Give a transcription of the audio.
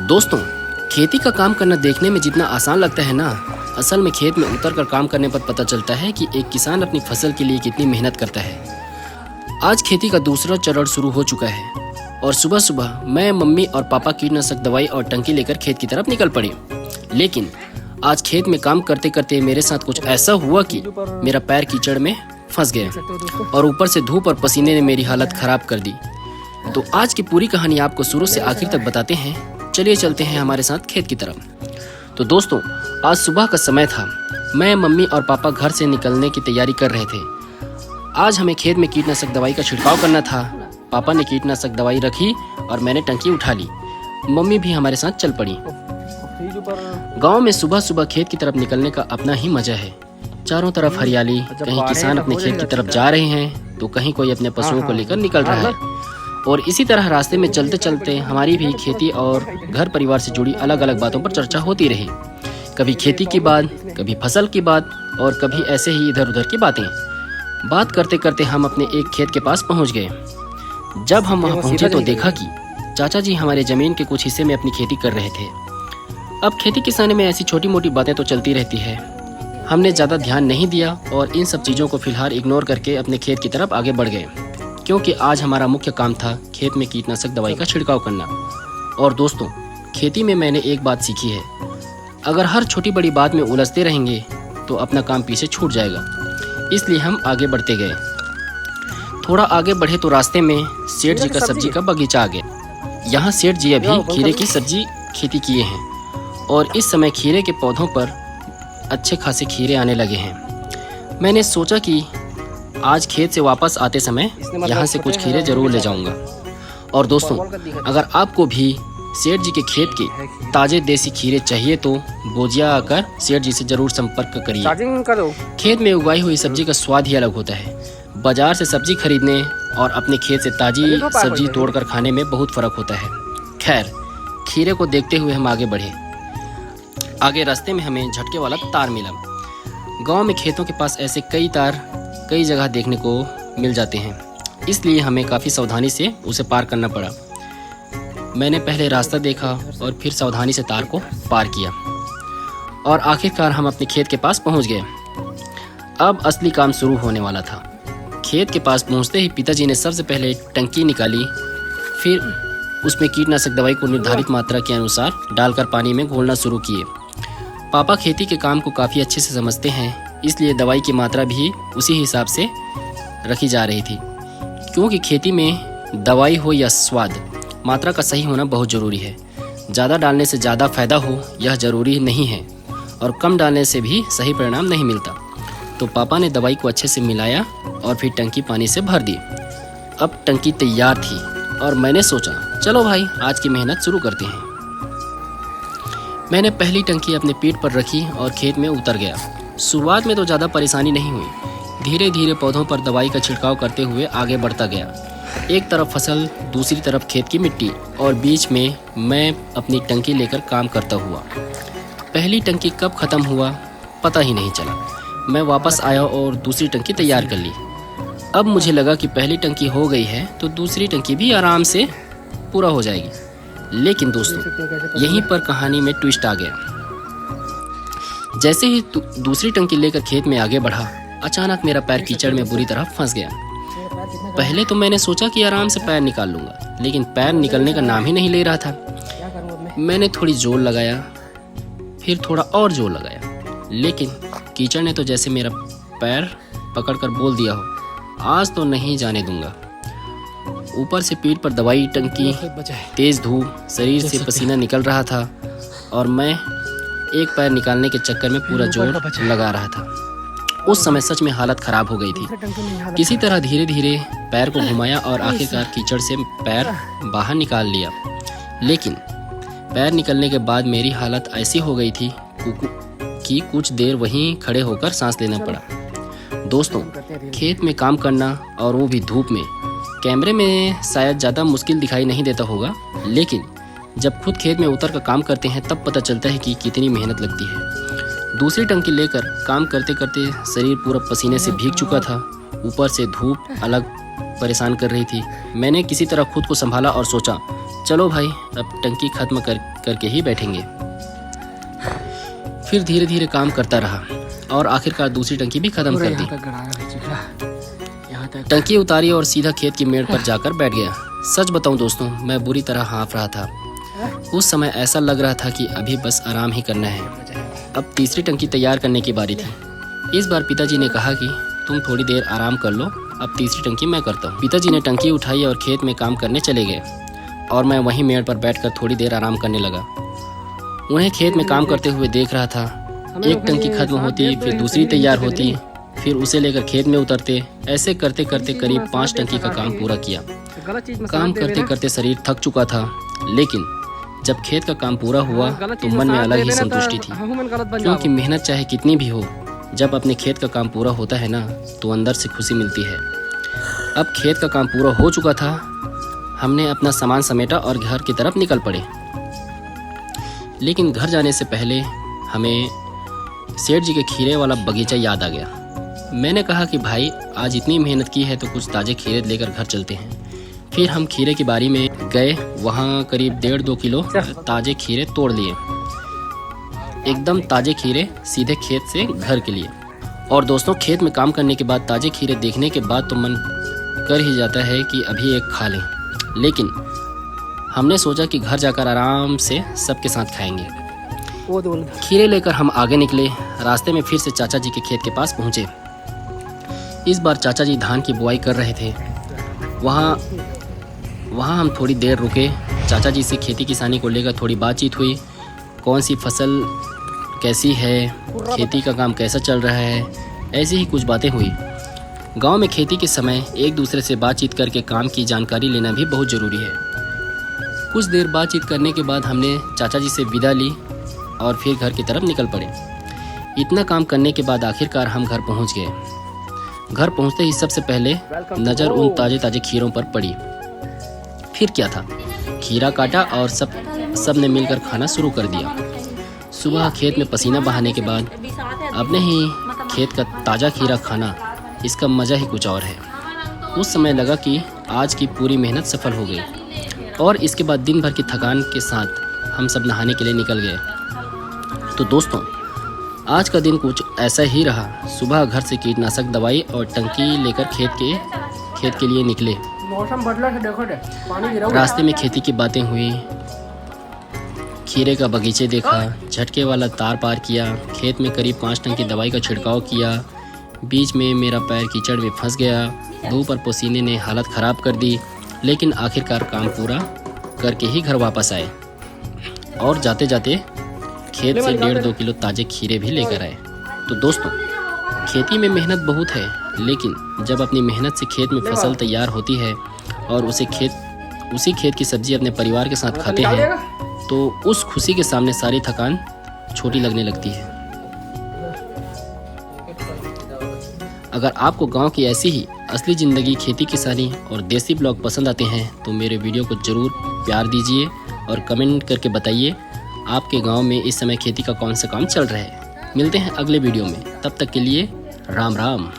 दोस्तों, खेती का काम करना देखने में जितना आसान लगता है ना, असल में खेत में उतर कर काम करने पर पता चलता है कि एक किसान अपनी फसल के लिए कितनी मेहनत करता है। आज खेती का दूसरा चरण शुरू हो चुका है और सुबह सुबह मैं, मम्मी और पापा कीटनाशक दवाई और टंकी लेकर खेत की तरफ निकल पड़े। लेकिन आज खेत में काम करते करते मेरे साथ कुछ ऐसा हुआ कि मेरा पैर कीचड़ में फंस गया और ऊपर से धूप और पसीने ने मेरी हालत खराब कर दी। तो आज की पूरी कहानी आपको शुरू से आखिर तक बताते हैं। चलिए चलते हैं हमारे साथ खेत की तरफ। तो दोस्तों, आज सुबह का समय था। मैं, मम्मी और पापा घर से निकलने की तैयारी कर रहे थे। आज हमें खेत में कीटनाशक दवाई का छिड़काव करना था। पापा ने कीटनाशक दवाई रखी और मैंने टंकी उठा ली। मम्मी भी हमारे साथ चल पड़ी। गांव में सुबह सुबह खेत की तरफ निकलने का अपना ही मजा है। चारों तरफ हरियाली, कहीं किसान अपने खेत की तरफ जा रहे हैं तो कहीं कोई अपने पशुओं को लेकर निकल रहा है। और इसी तरह रास्ते में चलते चलते हमारी भी खेती और घर परिवार से जुड़ी अलग अलग बातों पर चर्चा होती रही। कभी खेती की बात, कभी फसल की बात और कभी ऐसे ही इधर उधर की बातें। बात करते करते हम अपने एक खेत के पास पहुंच गए। जब हम वहां पहुंचे तो देखा कि चाचा जी हमारे जमीन के कुछ हिस्से में अपनी खेती कर रहे थे। अब खेती किसानी में ऐसी छोटी मोटी बातें तो चलती रहती है। हमने ज़्यादा ध्यान नहीं दिया और इन सब चीज़ों को फिलहाल इग्नोर करके अपने खेत की तरफ आगे बढ़ गए, क्योंकि आज हमारा मुख्य काम था खेत में कीटनाशक दवाई का छिड़काव करना। और दोस्तों, खेती में मैंने एक बात सीखी है, अगर हर छोटी बड़ी बात में उलझते रहेंगे तो अपना काम पीछे छूट जाएगा। इसलिए हम आगे बढ़ते गए। थोड़ा आगे बढ़े तो रास्ते में सेठ जी का सब्जी का बगीचा आ गया। यहाँ सेठ जी अभी खीरे की सब्जी खेती किए हैं और इस समय खीरे के पौधों पर अच्छे खासे खीरे आने लगे हैं। मैंने सोचा कि आज खेत से वापस आते समय यहाँ से कुछ खीरे जरूर ले जाऊंगा। और दोस्तों, अगर आपको भी सेठ जी के खेत के ताजे देसी खीरे चाहिए तो बोजिया आकर सेठ जी से जरूर संपर्क करिए। खेत में उगाई हुई सब्जी का स्वाद ही अलग होता है। बाजार से सब्जी खरीदने और अपने खेत से ताजी सब्जी तोड़कर खाने में बहुत फर्क होता है। खैर, खीरे को देखते हुए हम आगे बढ़े। आगे रास्ते में हमें झटके वाला तार मिला। गांव में खेतों के पास ऐसे कई तार कई जगह देखने को मिल जाते हैं, इसलिए हमें काफ़ी सावधानी से उसे पार करना पड़ा। मैंने पहले रास्ता देखा और फिर सावधानी से तार को पार किया और आखिरकार हम अपने खेत के पास पहुंच गए। अब असली काम शुरू होने वाला था। खेत के पास पहुंचते ही पिताजी ने सबसे पहले टंकी निकाली, फिर उसमें कीटनाशक दवाई को निर्धारित मात्रा के अनुसार डालकर पानी में घोलना शुरू किए। पापा खेती के काम को काफ़ी अच्छे से समझते हैं, इसलिए दवाई की मात्रा भी उसी हिसाब से रखी जा रही थी, क्योंकि खेती में दवाई हो या स्वाद, मात्रा का सही होना बहुत ज़रूरी है। ज़्यादा डालने से ज़्यादा फायदा हो यह ज़रूरी नहीं है और कम डालने से भी सही परिणाम नहीं मिलता। तो पापा ने दवाई को अच्छे से मिलाया और फिर टंकी पानी से भर दी। अब टंकी तैयार थी और मैंने सोचा, चलो भाई, आज की मेहनत शुरू करते हैं। मैंने पहली टंकी अपने पीठ पर रखी और खेत में उतर गया। शुरुआत में तो ज़्यादा परेशानी नहीं हुई। धीरे धीरे पौधों पर दवाई का छिड़काव करते हुए आगे बढ़ता गया। एक तरफ फसल, दूसरी तरफ खेत की मिट्टी और बीच में मैं अपनी टंकी लेकर काम करता हुआ। पहली टंकी कब ख़त्म हुआ पता ही नहीं चला। मैं वापस आया और दूसरी टंकी तैयार कर ली। अब मुझे लगा कि पहली टंकी हो गई है तो दूसरी टंकी भी आराम से पूरा हो जाएगी। लेकिन दोस्तों, यहीं पर कहानी में ट्विस्ट आ गया। जैसे ही दूसरी टंकी लेकर खेत में आगे बढ़ा, अचानक मेरा पैर कीचड़ में बुरी तरह फंस गया। पहले तो मैंने सोचा कि आराम से पैर निकाल लूँगा, लेकिन पैर निकलने का नाम ही नहीं ले रहा था। मैंने थोड़ी जोर लगाया, फिर थोड़ा और जोर लगाया, लेकिन कीचड़ ने तो जैसे मेरा पैर पकड़कर बोल दिया हो, आज तो नहीं जाने दूंगा। ऊपर से पीठ पर दवाई टंकी, तेज धूप, शरीर से पसीना निकल रहा था और मैं एक पैर निकालने के चक्कर में पूरा जोर लगा रहा था। उस समय सच में हालत खराब हो गई थी। किसी तरह धीरे धीरे पैर को घुमाया और आखिरकार कीचड़ से पैर बाहर निकाल लिया। लेकिन पैर निकलने के बाद मेरी हालत ऐसी हो गई थी कि कुछ देर वहीं खड़े होकर सांस लेना पड़ा। दोस्तों, खेत में काम करना और वो भी धूप में, कैमरे में शायद ज़्यादा मुश्किल दिखाई नहीं देता होगा, लेकिन जब खुद खेत में उतर कर काम करते हैं तब पता चलता है कि कितनी मेहनत लगती है। दूसरी टंकी लेकर काम करते करते शरीर पूरा पसीने से भीग चुका था। ऊपर से धूप अलग परेशान कर रही थी। मैंने किसी तरह खुद को संभाला और सोचा, चलो भाई अब टंकी खत्म करके ही बैठेंगे। फिर धीरे धीरे काम करता रहा और आखिरकार दूसरी टंकी भी खत्म कर दी। टंकी उतारी और सीधा खेत की मेड़ पर जाकर बैठ गया। सच बताऊं दोस्तों, मैं बुरी तरह हाँफ रहा था। उस समय ऐसा लग रहा था कि अभी बस आराम ही करना है। अब तीसरी टंकी तैयार करने की बारी थी। इस बार पिताजी ने कहा कि तुम थोड़ी देर आराम कर लो, अब तीसरी टंकी मैं करता हूँ। पिताजी ने टंकी उठाई और खेत में काम करने चले गए और मैं वहीं मेड़ पर बैठकर थोड़ी देर आराम करने लगा। उन्हें खेत में काम करते हुए देख रहा था। एक टंकी खत्म होती, फिर दूसरी तैयार होती, फिर उसे लेकर खेत में उतरते। ऐसे करते करते करीब 5 टंकी का काम पूरा किया। काम करते करते शरीर थक चुका था, लेकिन जब खेत का काम पूरा हुआ तो मन में अलग ही संतुष्टि थी, क्योंकि मेहनत चाहे कितनी भी हो, जब अपने खेत का काम पूरा होता है ना तो अंदर से खुशी मिलती है। अब खेत का काम पूरा हो चुका था। हमने अपना सामान समेटा और घर की तरफ निकल पड़े। लेकिन घर जाने से पहले हमें सेठ जी के खीरे वाला बगीचा याद आ गया। मैंने कहा कि भाई आज इतनी मेहनत की है तो कुछ ताज़े खीरे लेकर घर चलते हैं। फिर हम खीरे की बारी में गए। वहाँ करीब 1.5-2 किलो ताज़े खीरे तोड़ लिए। एकदम ताज़े खीरे सीधे खेत से घर के लिए। और दोस्तों, खेत में काम करने के बाद ताज़े खीरे देखने के बाद तो मन कर ही जाता है कि अभी एक खा लें, लेकिन हमने सोचा कि घर जाकर आराम से सबके साथ खाएंगे। खीरे लेकर हम आगे निकले। रास्ते में फिर से चाचा जी के खेत के पास पहुँचे। इस बार चाचा जी धान की बुआई कर रहे थे। वहाँ हम थोड़ी देर रुके। चाचा जी से खेती किसानी को लेकर थोड़ी बातचीत हुई। कौन सी फसल कैसी है, खेती का काम कैसा चल रहा है, ऐसी ही कुछ बातें हुई। गांव में खेती के समय एक दूसरे से बातचीत करके काम की जानकारी लेना भी बहुत ज़रूरी है। कुछ देर बातचीत करने के बाद हमने चाचा जी से विदा ली और फिर घर की तरफ निकल पड़े। इतना काम करने के बाद आखिरकार हम घर पहुंच गए। घर पहुंचते ही सबसे पहले नज़र उन ताज़े ताज़े खीरों पर पड़ी। फिर क्या था, खीरा काटा और सब ने मिलकर खाना शुरू कर दिया। सुबह खेत में पसीना बहाने के बाद अपने ही खेत का ताज़ा खीरा खाना, इसका मज़ा ही कुछ और है। उस समय लगा कि आज की पूरी मेहनत सफल हो गई। और इसके बाद दिन भर की थकान के साथ हम सब नहाने के लिए निकल गए। तो दोस्तों, आज का दिन कुछ ऐसा ही रहा। सुबह घर से कीटनाशक दवाई और टंकी लेकर खेत के लिए निकले। मौसम बदला है, देखो पानी गिरा। रास्ते में खेती की बातें हुई, खीरे का बगीचे देखा, झटके वाला तार पार किया, खेत में करीब 5 टन की दवाई का छिड़काव किया। बीच में मेरा पैर कीचड़ में फंस गया। धूप और पसीने ने हालत ख़राब कर दी, लेकिन आखिरकार काम पूरा करके ही घर वापस आए और जाते जाते खेत से 1.5-2 किलो ताज़े खीरे भी लेकर आए। तो दोस्तों, खेती में मेहनत बहुत है, लेकिन जब अपनी मेहनत से खेत में फसल तैयार होती है और उसी खेत की सब्जी अपने परिवार के साथ खाते हैं तो उस खुशी के सामने सारी थकान छोटी लगने लगती है। अगर आपको गांव की ऐसी ही असली ज़िंदगी, खेती किसानी और देसी ब्लॉग पसंद आते हैं तो मेरे वीडियो को ज़रूर प्यार दीजिए और कमेंट करके बताइए आपके गांव में इस समय खेती का कौन सा काम चल रहा है। मिलते हैं अगले वीडियो में, तब तक के लिए राम राम।